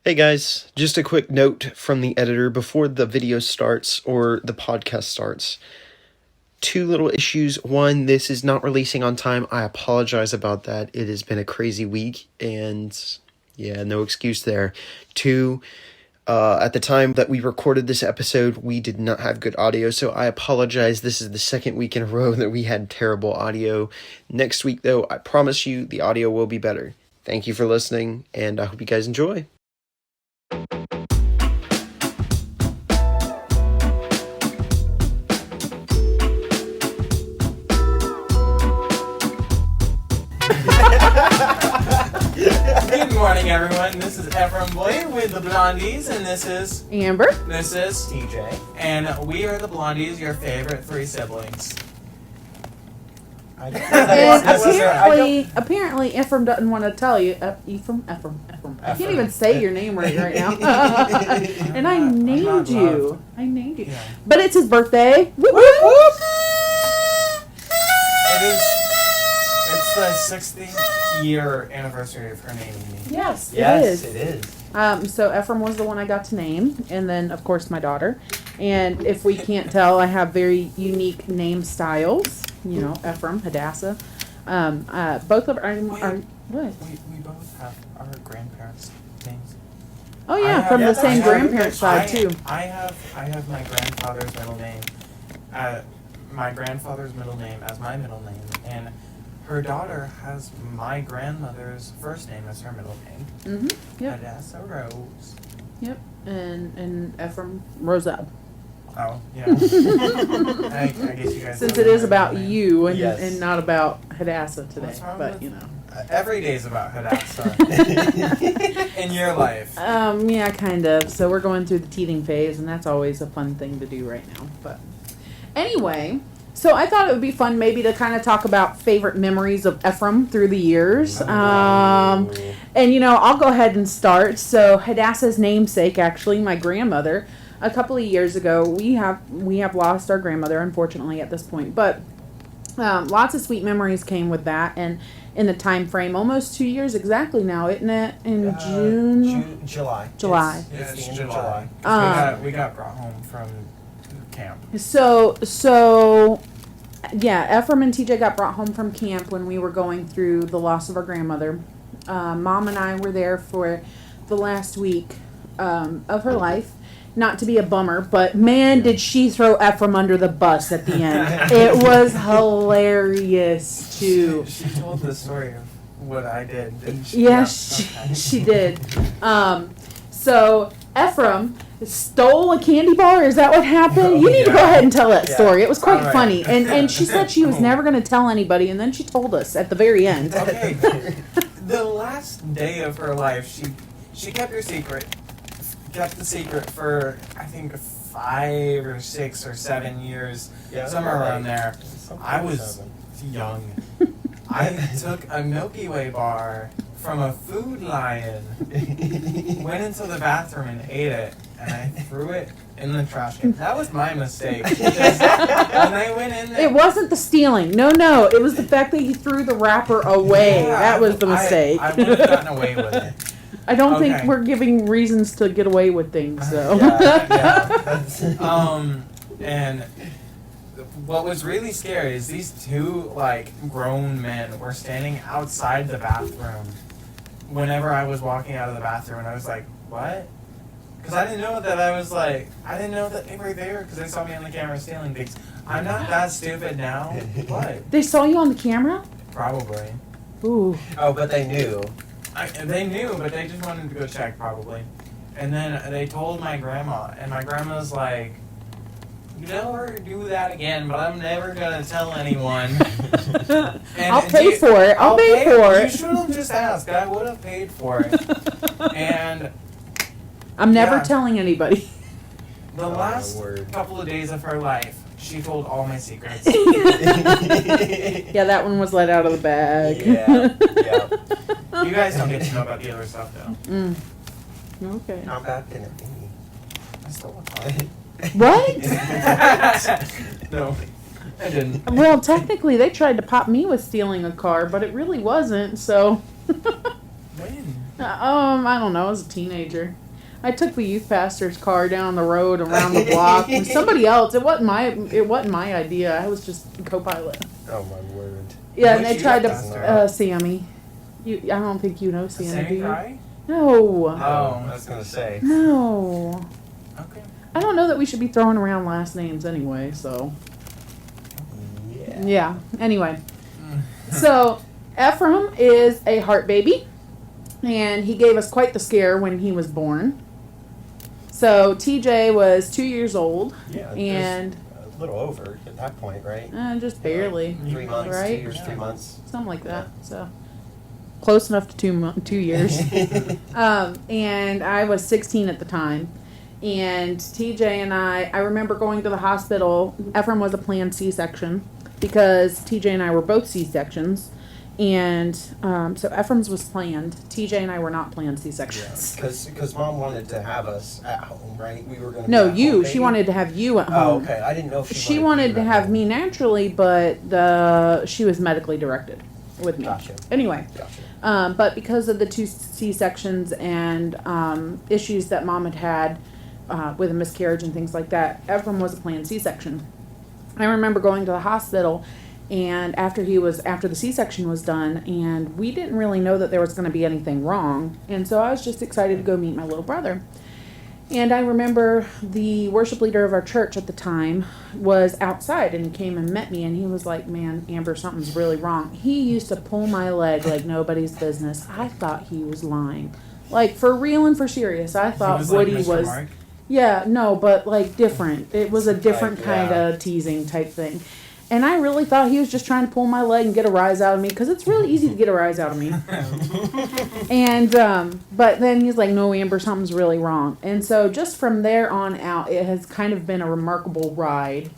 Hey guys, just a quick note from the editor before the video starts or the podcast starts. Two little issues. One, this is not releasing on time. I apologize about that. It has been a crazy week and yeah, no excuse there. Two, at the time that we recorded this episode, we did not have good audio, so I apologize. This is the second week in a row that we had terrible audio. Next week, though, I promise you the audio will be better. Thank you for listening, and I hope you guys enjoy. Good morning, everyone. This is Ephraim Boy with the Blondies, and this is Amber. This is TJ, and we are the Blondies, your favorite three siblings. And apparently, Ephraim doesn't want to tell you. Ephraim. I can't even say your name right now. And I named you. Yeah. But it's his birthday. Whoop, Whoop, whoop. It's the 60th year anniversary of her naming me. Yes, Yes, it it is. is. So Ephraim was the one I got to name, and then of course my daughter. And if we can't tell, I have very unique name styles. You know, Ephraim, Hadassah. Both of our what? We both have our grandparents' names. Oh yeah, from the same grandparent side too. I have my grandfather's middle name. My grandfather's middle name as my middle name, and her daughter has my grandmother's first name as her middle name. Mm-hmm. Yep. Hadassah Rose. Yep. And Ephraim Rosab. Oh, yeah. I guess you guys. Since it is about name. you and, Yes. and not about Hadassah today, What's wrong but with- you know. Every day's about Hadassah. In your life. Yeah, kind of. So we're going through the teething phase, and that's always a fun thing to do right now. But anyway, so I thought it would be fun maybe to kind of talk about favorite memories of Ephraim through the years. And you know, I'll go ahead and start. So Hadassah's namesake, actually, my grandmother. A couple of years ago, we have lost our grandmother, unfortunately, at this point. But lots of sweet memories came with that, and in the time frame, almost 2 years exactly now, isn't it? In June? July. July. Yeah, it's the end of July. July. We got brought home from camp. So, yeah, Ephraim and TJ got brought home from camp when we were going through the loss of our grandmother. Mom and I were there for the last week of her life. Not to be a bummer, but man, did she throw Ephraim under the bus at the end. It was hilarious, too. She told the story of what I did, didn't she? Yeah, Okay. she did. So Ephraim stole a candy bar. Is that what happened? You need to go ahead and tell that story. It was quite All right. funny. And she said she was never going to tell anybody, and then she told us at the very end. Okay. The last day of her life, she kept her secret. Kept the secret for, I think, 5 or 6 or 7 years. Yeah, somewhere around there. Something I was happened. young. I took a Milky Way bar from a Food Lion, went into the bathroom and ate it, and I threw it in the trash can. That was my mistake. When I went in there, It wasn't the stealing. No. It was the fact that you threw the wrapper away. Yeah, That was the mistake. I would have gotten away with it. I don't Okay. think we're giving reasons to get away with things, so. And what was really scary is these two, grown men were standing outside the bathroom whenever I was walking out of the bathroom, and I was like, what? Because I didn't know that I didn't know that they were there because they saw me on the camera stealing things. I'm not that stupid now. What? They saw you on the camera? Probably. Ooh. Oh, but they knew. They knew, but they just wanted to go check, probably. And then they told my grandma, and my grandma's like, "You never do that again, but I'm never gonna tell anyone." I'll pay for it. I'll pay for You it. should have just asked. I would have paid for it. And I'm never Yeah. telling anybody. the Oh, last word. couple of days of her life, she told all my secrets. Yeah, that one was let out of the bag. Yeah. You guys don't get to know about the other stuff, though. Mm. Okay. How bad can it be? I stole a car. What? No, I didn't. Well, technically, they tried to pop me with stealing a car, but it really wasn't, so. When? I don't know. I was a teenager. I took the youth pastor's car down the road around the block with somebody else. It wasn't my idea. I was just a co-pilot. Oh my word. Yeah, and What's they your tried pastor? to Sammy. I don't think you know Sammy, do Sammy you? Fry? No. Oh, I was gonna say. No. Okay. I don't know that we should be throwing around last names anyway, so. Yeah. Yeah. Anyway. So, Ephraim is a heart baby, and he gave us quite the scare when he was born. So, TJ was 2 years old, Yeah. and a little over at that point, right? just barely, 3 months, Right? 2 years, 3 months. something like that. So, close enough to 2 years. And I was 16 at the time. And TJ and I remember going to the hospital. Ephraim was a planned C-section because TJ and I were both C-sections. And so Ephraim's was planned. TJ and I were not planned C-sections. Because mom wanted to have us at home, right? We were going to. No, you. She wanted to have you at Oh, home. okay. I didn't know if She wanted to have me naturally, but she was medically directed with me. Gotcha. Anyway. Gotcha. But because of the 2 C-sections and issues that mom had with a miscarriage and things like that, Ephraim was a planned C-section. I remember going to the hospital, and after the C-section was done, and we didn't really know that there was going to be anything wrong, and so I was just excited to go meet my little brother. And I remember the worship leader of our church at the time was outside, and he came and met me, and he was like, "Man, Amber, something's really wrong." He used to pull my leg like nobody's business. I thought he was lying. Like, for real and for serious. I thought Woody like Mr. was... Mark? Yeah, no, but like different. It was a different Like, kind yeah. of teasing type thing. And I really thought he was just trying to pull my leg and get a rise out of me, because it's really easy to get a rise out of me. And, but then he's like, "No, Amber, something's really wrong." And so just from there on out, it has kind of been a remarkable ride.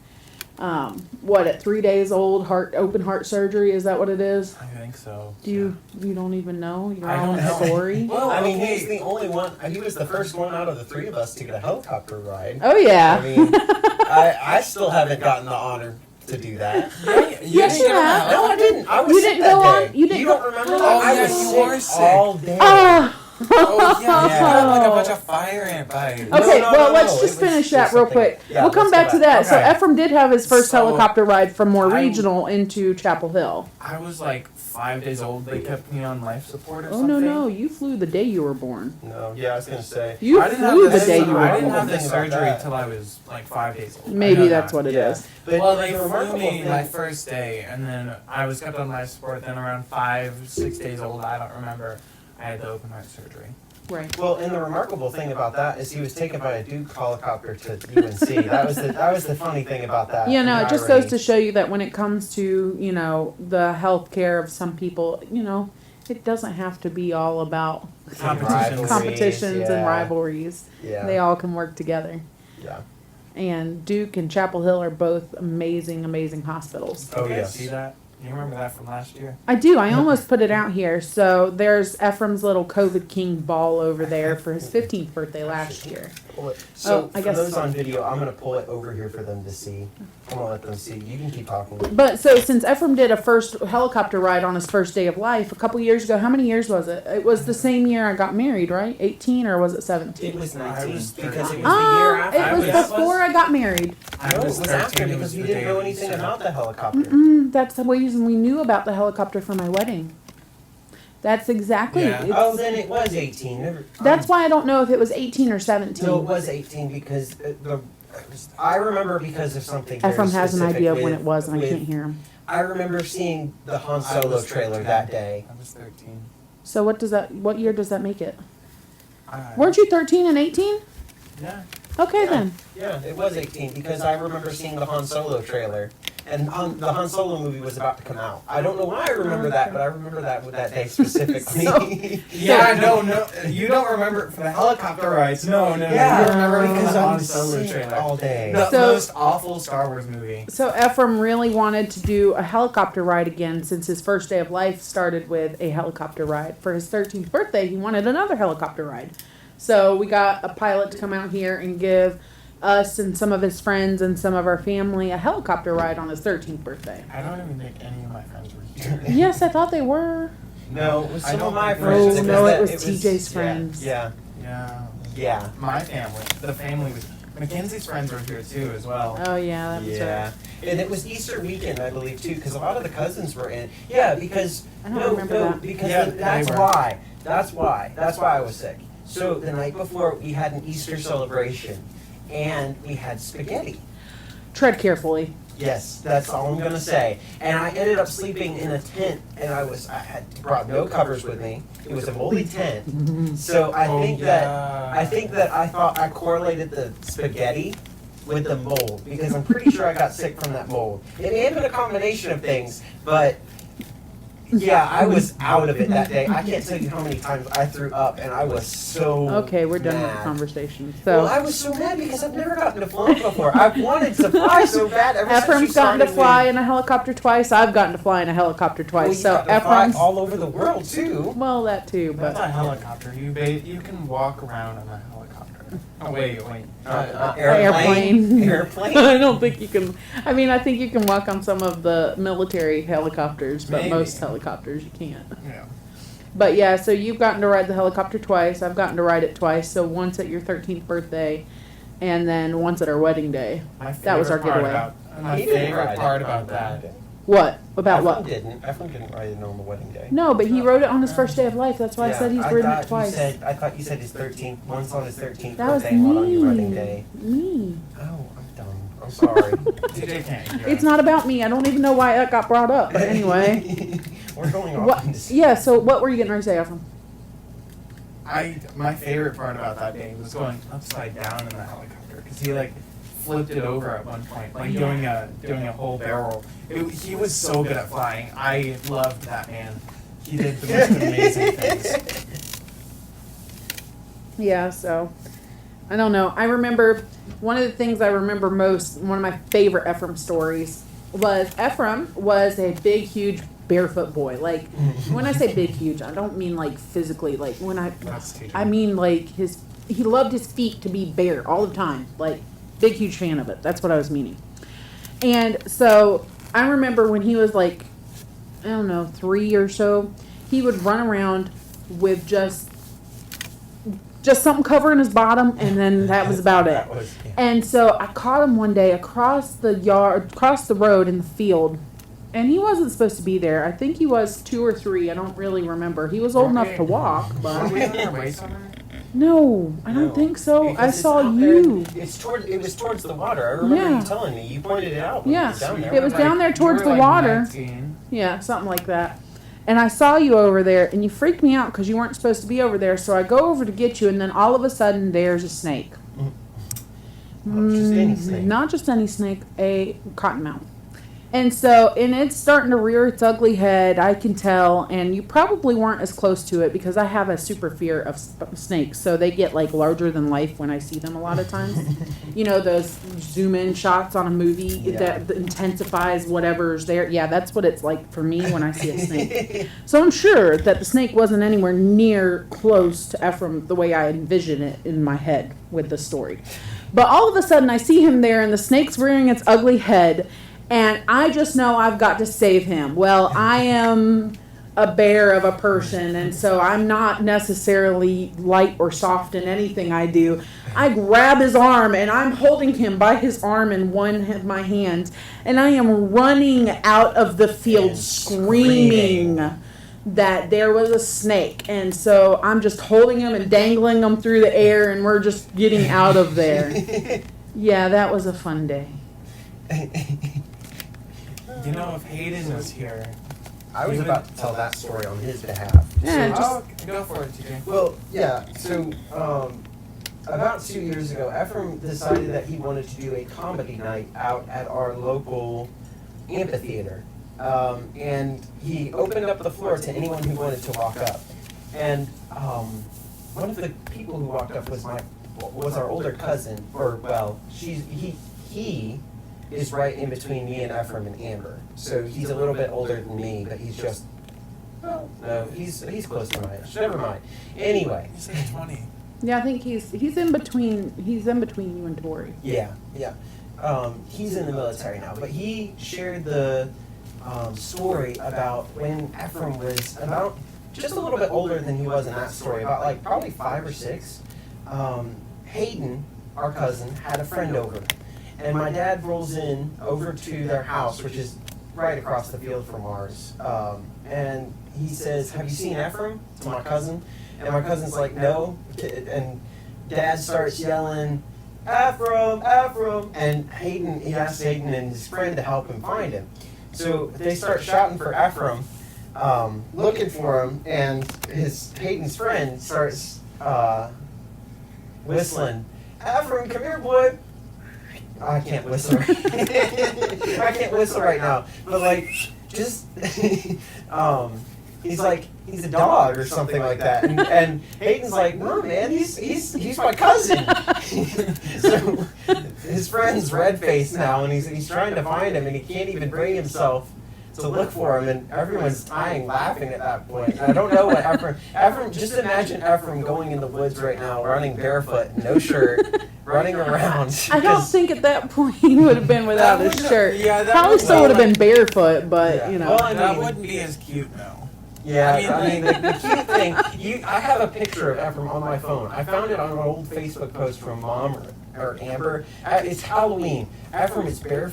At 3 days old, open heart surgery, is that what it is? I think so. You don't even know your I don't own know. story? Well, I mean, okay. he's the only one. He was the first one out of the 3 of us to get a helicopter ride. Oh, yeah. I mean, I still haven't gotten the honor to do that. Yes, you have. No, I didn't. I was You sick didn't that go day. on- you didn't don't go- remember Oh, that? I yeah, was you were sick sick. all day. Ah. Oh, yeah, you had like a Yeah. bunch of fire ant bites. Okay, No, well, no, let's no, just it was finish that just real something- quick. yeah, We'll come let's back go to that. So Okay. Ephraim did have his first So, helicopter ride from more I- regional into Chapel Hill. I was like 5 days old. They kept me on life support or Oh, something. no, you flew the day you were born. No, yeah, I was gonna say. You I didn't flew have the this, day you were I didn't born. have this Thing about surgery that. till I was like 5 days old. I Maybe know that's that. what it is. But Well, they the flew remarkable me thing- my first day, and then I was kept on life support. Then around 5, 6 days old, I don't remember, I had the open heart surgery. Right. Well, and the remarkable thing about that is he was taken by a Duke helicopter to UNC. That was the funny thing about that. You know, the it just irony. goes to show you that when it comes to, the health care of some people, it doesn't have to be all about Competitions. competitions and yeah. rivalries. Yeah. They all can work together. Yeah. And Duke and Chapel Hill are both amazing, amazing hospitals. Oh, You guys yes. see that? You remember that from last year? I do. I almost put it out here. So there's Ephraim's little COVID King ball over there for his 15th birthday last year. Pull it. So I for guess- those on video, I'm gonna pull it over here for them to see. I'm gonna let them see. You can keep talking. But so since Ephraim did a first helicopter ride on his first day of life a couple years ago, how many years was it? It was the same year I got married, right? 18 or was it 17? It was I 19 was because it was the year Ah, after. it was I was- before I got married. I No, it was was 13. after It because was we the didn't day know we anything set about up. the helicopter. That's the reason we knew about the helicopter for my wedding. That's exactly. Yeah. it's- Oh, then it was 18. That's why I don't know if it was 18 or 17. No, it was 18 because I remember because of something. very Ephraim has an specific idea of when with- it was, and I with- can't hear him. I remember seeing the Han I Solo was trailer 13. that day. I was 13. So what year does that make it? I- Weren't you 13 and 18? Yeah. Okay Yeah. then. Yeah, it was 18 because I remember seeing the Han Solo trailer, and the Han Solo movie was about to come out. I don't know why I remember that, but I remember that with that day specifically. So- Yeah, no, you don't remember it for the helicopter rides. No, yeah, you remember it because the I Han was Solo sick trailer. all day. The So- most awful Star Wars movie. So Ephraim really wanted to do a helicopter ride again since his first day of life started with a helicopter ride. For his 13th birthday, he wanted another helicopter ride. So we got a pilot to come out here and give us and some of his friends and some of our family a helicopter ride on his 13th birthday. I don't even think any of my friends were here. Yes, I thought they were. No, it was I some don't of my think friends. Oh, no, that- it was TJ's friends. Yeah. Yeah. Yeah. My family. The family was. Mackenzie's friends were here too, as well. Oh yeah, that was Yeah. right. And it was Easter weekend, I believe, too, because a lot of the cousins were in. Yeah, because I don't remember that. because Yeah, that's they were. why. That's why I was sick. So the night before, we had an Easter celebration, and we had spaghetti. Tread carefully. Yes, that's all I'm gonna say. And I ended up sleeping in a tent, and I had brought no covers with me. It was a moldy tent, so I think that I thought I correlated the spaghetti with the mold, because I'm pretty sure I got sick from that mold. It may have been a combination of things, but yeah, I was out of it that day. I can't tell you how many times I threw up, and I was so Okay, we're done with the mad. conversation. So Well, I was so mad because I've never gotten to fly before. I've wanted to fly so bad ever since you Ephraim's gotten to started fly me. in a helicopter twice. I've gotten to fly in a helicopter twice. Well, you so got to fly Ephraim's all over the world too. well, that too, That's but a helicopter. You can walk around on a helicopter. Oh wait. Airplane. Airplane. I don't think you can. I mean, I think you can walk on some of the military helicopters, but Maybe. most helicopters you can't. Yeah. But yeah, so you've gotten to ride the helicopter twice. I've gotten to ride it twice. So once at your 13th birthday, and then once at our wedding day. That was our getaway. My He didn't favorite ride part it about that. What about Ephraim what? didn't. Ephraim didn't ride it on the wedding day. No, but he rode it on his first day of life. That's why I Yeah, said he's ridden thought it you twice. I thought you said his 13th. Once on his 13th That was birthday, and one on your wedding me. day. Me. Oh, I'm dumb. I'm sorry. TJ can't hear. It's not about me. I don't even know why that got brought up. But anyway. We're going off. What? on this. Yeah. So what were you getting ready to say, Ephraim? My favorite part about that day was going upside down in the helicopter, because he like flipped it over at one point, like doing a whole barrel. He was so good at flying. I loved that man. He did the most amazing things. Yeah. So I don't know. I remember one of the things I remember most. One of my favorite Ephraim stories was Ephraim was a big, huge barefoot boy. Like when I say big, huge, I don't mean like physically. Like when That's TJ. I mean like he loved his feet to be bare all the time. Like big, huge fan of it. That's what I was meaning. And so I remember when he was like, I don't know, 3 or so, he would run around with just something covering his bottom, and then that was about it. That was, yeah. And so I caught him one day across the road in the field, and he wasn't supposed to be there. I think he was 2 or 3. I don't really remember. He was old enough to walk, Were but we on our way somewhere? no, I don't No, think so. I because it's saw out there you. and it was towards the water. I remember Yeah. you telling me. You pointed it out when Yeah. you was down there. It was down there You towards were, the like, water. 19. Yeah, something like that. And I saw you over there, and you freaked me out because you weren't supposed to be over there. So I go over to get you, and then all of a sudden, there's a snake. Not just any snake. Not just any snake, a cottonmouth. And so, and it's starting to rear its ugly head, I can tell. And you probably weren't as close to it because I have a super fear of snakes. So they get like larger than life when I see them a lot of times. You know, those zoom in shots on a movie Yeah. that intensifies whatever's there. Yeah, that's what it's like for me when I see a snake. So I'm sure that the snake wasn't anywhere near close to Ephraim the way I envision it in my head with the story. But all of a sudden I see him there and the snake's rearing its ugly head. And I just know I've got to save him. Well, I am a bear of a person, and so I'm not necessarily light or soft in anything I do. I grab his arm, and I'm holding him by his arm in one of my hands, and I am running out of the field And screaming that there was a snake. And so I'm just holding him and dangling him through the air, and we're just getting out of there. Yeah, that was a fun day. You know, if Hayden was here. I was Even- about to tell that story on his behalf. Yeah, Oh, go for it, TJ. Well, yeah. So, about 2 years ago, Ephraim decided that he wanted to do a comedy night out at our local amphitheater, and he opened up the floor to anyone who wanted to walk up. And one of the people who walked up was our older cousin, or well, he is right in between me and Ephraim and Amber. So he's a little bit older than me, but he's just, well, no, he's close to my age. Never mind. Anyway. You said 20. Yeah, I think he's in between you and Tori. Yeah. He's in the military now, but he shared the story about when Ephraim was about just a little bit older than he was in that story, about like probably 5 or 6. Hayden, our cousin, had a friend over. And my dad rolls in over to their house, which is right across the field from ours. And he says, "Have you seen Ephraim?" to my cousin. And my cousin's like, "No." And Dad starts yelling, "Ephraim, Ephraim." And he asks Hayden and his friend to help him find him. So they start shouting for Ephraim, looking for him, and Hayden's friend starts whistling, "Ephraim, come here, boy." I can't whistle. I can't whistle right now. But like, just he's like, he's a dog or something like that. And Hayden's like, "No, man, he's my cousin." So his friend's red faced now, and he's trying to find him, and he can't even bring himself to look for him, and everyone's dying laughing at that point. And I don't know what Ephraim, just imagine Ephraim going in the woods right now, running barefoot, no shirt, running around. I don't think at that point he would have been without his shirt. Yeah, that Probably still would have been barefoot, but Yeah. you know. Well, I That mean, wouldn't be as cute, though. yeah, I mean, the cute thing, I have a picture of Ephraim on my phone. I found it on an old Facebook post from Mom or Amber. It's Halloween. Ephraim is bare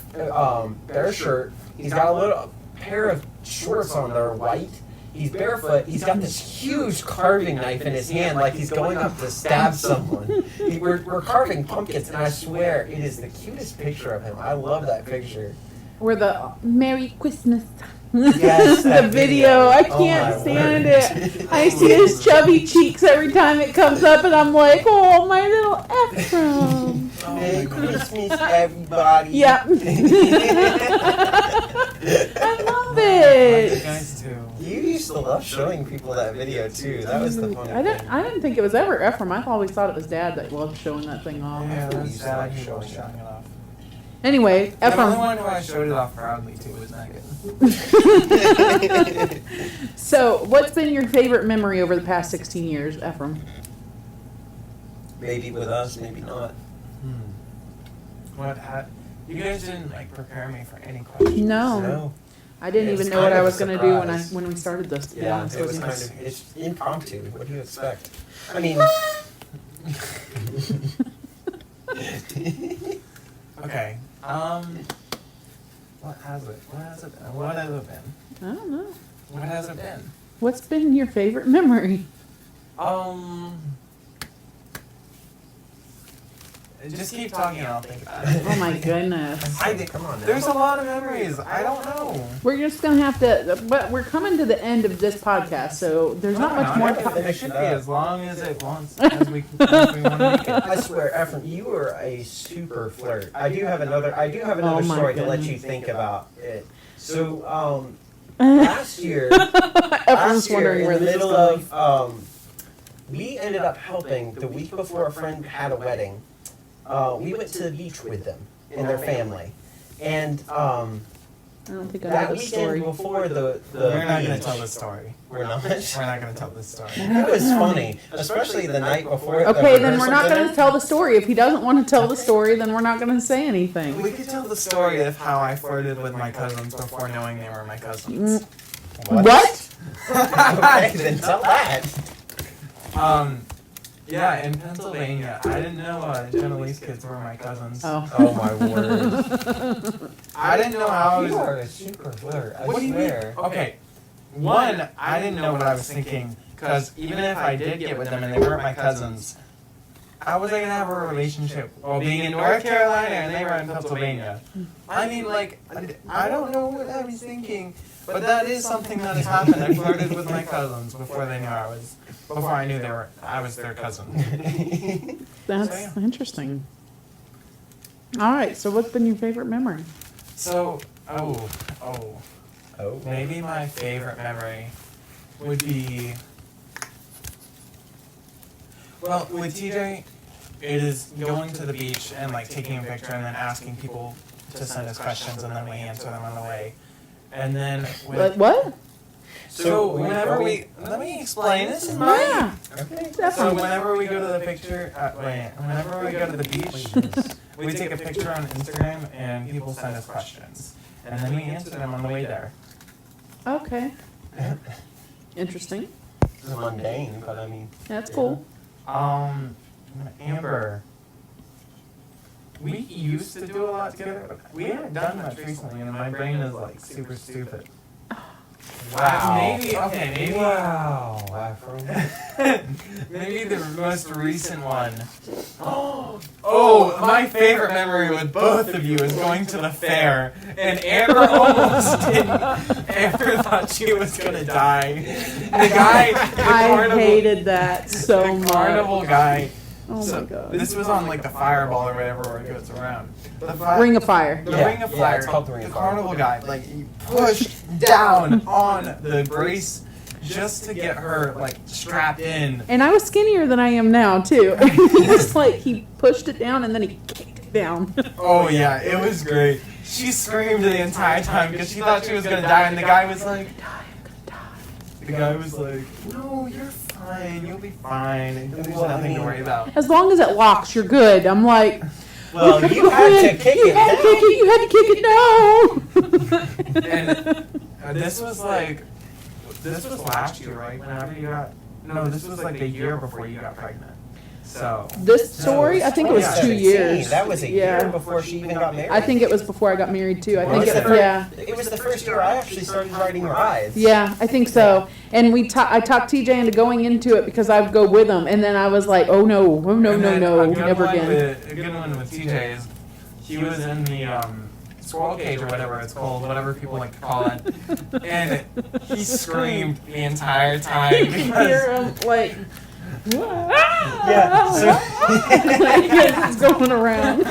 shirt. He's got a little pair of shorts on that are white. He's barefoot. He's got this huge carving knife in his hand, like he's going up to stab someone. We're carving pumpkins, and I swear it is the cutest picture of him. I love that picture. Or the Merry Christmas. Yes, the that video. I Oh, can't my stand word. it. I see his chubby cheeks every time it comes up, and I'm like, "Oh, my little Ephraim." Merry Christmas, everybody. Yep. I love You it. guys too. You used to love showing people that video too. That was the funny I thing. didn't think it was ever Ephraim. I always thought it was Dad that loved showing that thing off. Yeah, You that's used to sad. like He showing was showing it off. Anyway, The only Ephraim. one who I showed it off proudly to was Megan. So, what's been your favorite memory over the past 16 years, Ephraim? Maybe with us, maybe not. What? You guys didn't like prepare me for any questions. No, No. I didn't It even was know what kind I of a was going to do surprise. when we started this. To be Yeah, honest it was with you. kind of, it's impromptu. What do you expect? I mean, Okay. What has it? What has it been? What has it been? I don't know. What has it been? What's been your favorite memory? Just keep talking and I'll think about it. Oh my goodness. come on now. There's a lot of memories. I don't know. We're just gonna have to, but we're coming to the end of this podcast, so there's not much more. It should be as long as it wants, as we want to make it. I swear, Ephraim, you were a super flirt. I do have another Oh my story to let goodness. you think about it. So, last year, Everyone's wondering in where the this is middle going. of, we ended up helping the week before a friend had a wedding. We went to the beach with them and their family, and I don't think I that know the weekend story. before the We're not going beach, to tell this story. We're not. We're not going to tell this story. It was funny, especially the night before. the Okay, then we're rehearsal not going dinner. to tell the story. If he doesn't want to tell the story, then we're not going to say anything. We could tell the story of how I flirted with my cousins before knowing they were my cousins. What? Okay, then tell that. Yeah, in Pennsylvania, I didn't know Genoese kids were my cousins. Oh. Oh my word. I didn't know how I was. You are a super flirt, I What do you swear. mean? Okay, one, I didn't know what I was thinking, because even if I did get with them and they weren't my cousins, how was I gonna have a relationship while being in North Carolina and they were in Pennsylvania? I mean, like, I don't know what I was thinking, but that is something that has happened. I flirted with my cousins before they knew before I knew I was their cousin. That's So, yeah. interesting. All right, so what's been your favorite memory? So, Oh. maybe my favorite memory would be, well, with TJ, it is going to the beach and like taking a picture and then asking people to send us questions and then we answer them on the way. And then Like what? so whenever let me explain. This is my Yeah, Okay. So definitely. whenever we go to the picture, whenever we go to the beach, we take a picture on Instagram and people send us questions, and then we answer them on the way there. Okay. Interesting. mundane, but I mean. That's cool. Amber. We used to do a lot together, but we haven't done much recently, and my brain is like super stupid. Wow. Maybe. Wow, Ephraim. Maybe the most recent one. Oh, my favorite memory with both of you is going to the fair, and Amber almost didn't. Amber thought she was gonna die. The guy, I hated that so much. carnival guy. Oh So, my god. This was on like the fireball or whatever where it goes around. Ring of Fire. The Yeah, Ring of yeah, Fire. it's called the Ring of Fire. Carnival guy, like he pushed down on the brace just to get her like strapped in. And I was skinnier than I am now too. He just like he pushed it down and then he kicked it down. Oh yeah, it was great. She screamed the entire time because she thought she was gonna die, and the guy was like, the guy was like, no, you're fine, you'll be fine, and there's nothing to worry about. As long as it locks, you're good. I'm like, Well, you had to kick you it had to kick it. You had to kick it. No. And this was last year, right? Whenever you got, no, this was like the year before you got pregnant. So This story, I think it was 2 2017. years. That was a Yeah. year before she even got married. I think it was before I got married too. I Well, think it was it, the fir- yeah. It was the first year I actually started riding rides. Yeah, I think so. And I talked TJ into going into it because I would go with him, and then I was like, oh no, And then never again. A good one with TJ is he was in the squirrel cage or whatever it's called, whatever people like to call it, and he screamed the entire time You can hear because him like, Yeah, it's going around.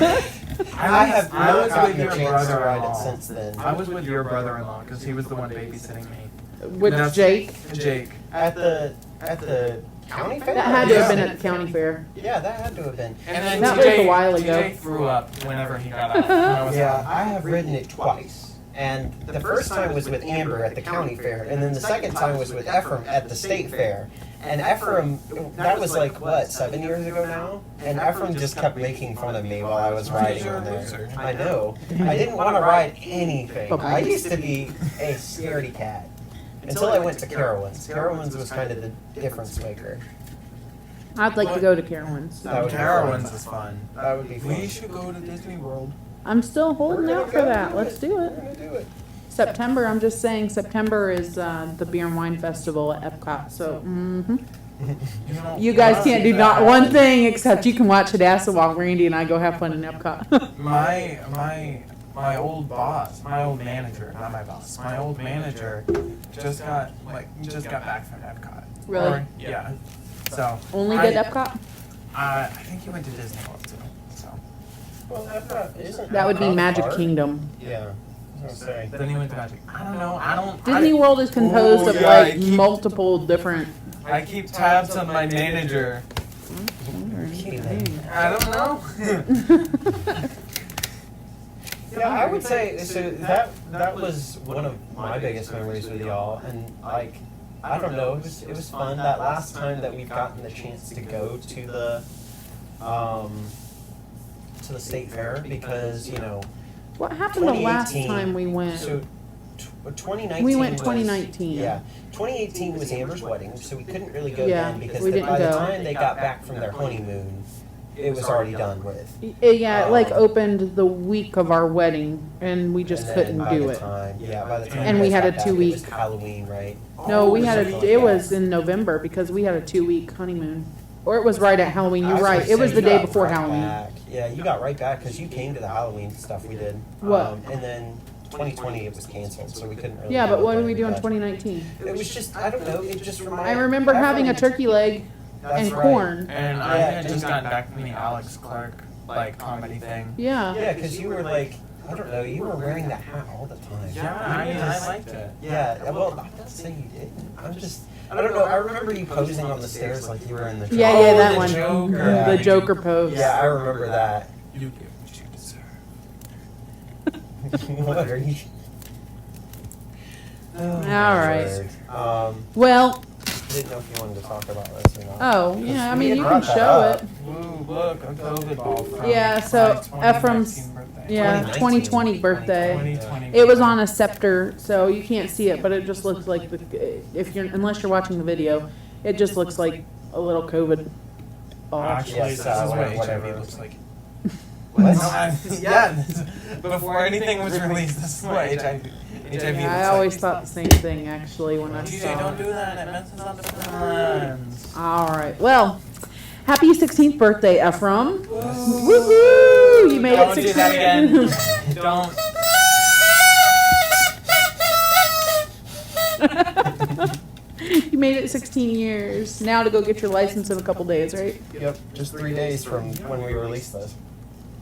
I have I not was gotten with the your chance to ride it brother-in-law. since then. I was with your brother-in-law because he was the one babysitting me. With That's- Jake. Jake. At the county fair? That had to have been at the county fair. Yeah, that had to have been. And then That TJ, was a while ago. TJ threw up whenever he got out. I was Yeah, like, I have ridden it twice. And the first time was with Amber at the county fair, and then the second time was with Ephraim at the state fair. And Ephraim, that was like, what, 7 years ago now? And Ephraim just kept making fun of me while I was riding on there. I know. I didn't want to ride anything. I used to be a scaredy cat. Until I went to Carowinds. Carowinds was kind of the difference maker. I'd like to go to Carowinds. That would be Carowinds fun. is fun. That would be fun. We should go to Disney World. I'm still holding We're gonna out for go that. do Let's do We're it. gonna do it. September, I'm just saying, September is the Beer and Wine Festival at Epcot. So, you guys can't do not one thing except you can watch Hadassah while Randy and I go have fun in Epcot. My old boss, my old manager, not my boss, my old manager just got back from Epcot. Really? Or, yeah. So Only did Epcot? I think he went to Disney World too. So Well, isn't That would be Epcot Magic hard? Kingdom. Yeah. I was gonna say. then he went to Magic. I don't know. Disney World is composed Oh, of yeah, like I keep- multiple different. I keep tabs on my manager. I don't know. Yeah, I would say so. That was one of my biggest memories with y'all, and like, I don't know, it was fun. That last time that we've gotten the chance to go to the state fair, because What happened the last 2018 time we went? So, 2019. We went was- 2019. Yeah, 2018 was Amber's wedding, so we couldn't really go Yeah, then because we didn't by the go. time they got back from their honeymoon, it was already done with. Yeah, it like opened the week of our wedding, and we just And then couldn't by do the it. time, yeah, by the time And you we guys had got a back, 2-week. It was Halloween, right? No, we Oh, had something it like was that. in November because we had a 2-week honeymoon, or it was right at Halloween. I You're was right. gonna It was say, the you day got before right Halloween. back. Yeah, you got right back because you came to the Halloween stuff we did. What? And then 2020 it was canceled, so we couldn't really. Yeah, but what do did we do in that. 2019? It was just, I don't know, it just reminded. I remember having a turkey leg That's and right. corn. And I Yeah, had just and- gotten back from the Alex Clark comedy thing. Yeah. Yeah, because you were like, I don't know, you were wearing that hat all the time. Yeah, I liked it. Yeah, well, I'm not saying you didn't. I don't know. I remember you posing on the stairs like you were in the. Yeah, Oh, that the one. Joker. Yeah. The Joker pose. Yeah, I remember that. You get what you deserve. What are you? All right. Word. Well, Didn't know if you wanted to talk about this or not. oh yeah, I We mean had you can brought that show up. it. Ooh, look, a COVID ball from Yeah, so my 2019 Ephraim's- birthday. Yeah, 2020 birthday. 2020. It was on a scepter, so you can't see it, but it just looks like unless you're watching the video, It just looks like a little COVID ball. Actually, Yes, this is what whatever. HIV looks like. What? Yeah, before anything was released, this is what HIV looks I always thought the same thing, actually, when I TJ, saw don't it. do that. It messes up the plans. All right. Well, happy 16th birthday, Ephraim. Woohoo! You made Don't it do 16 that again. Don't. You made it 16 years. Now to go get your license in a couple days, right? Yep, just 3 days from when we released this.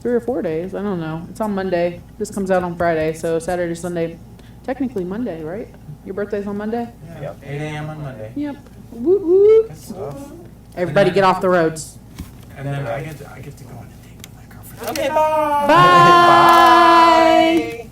3 or 4 days. I don't know. It's on Monday. This comes out on Friday, so Saturday, Sunday. Technically Monday, right? Your birthday's on Monday? Yeah. Yep. 8 a.m. on Monday. Yep. Woo woo. Good stuff. Everybody get off the roads. And then I get to go on a date with my girlfriend. Okay, bye. Bye. Bye.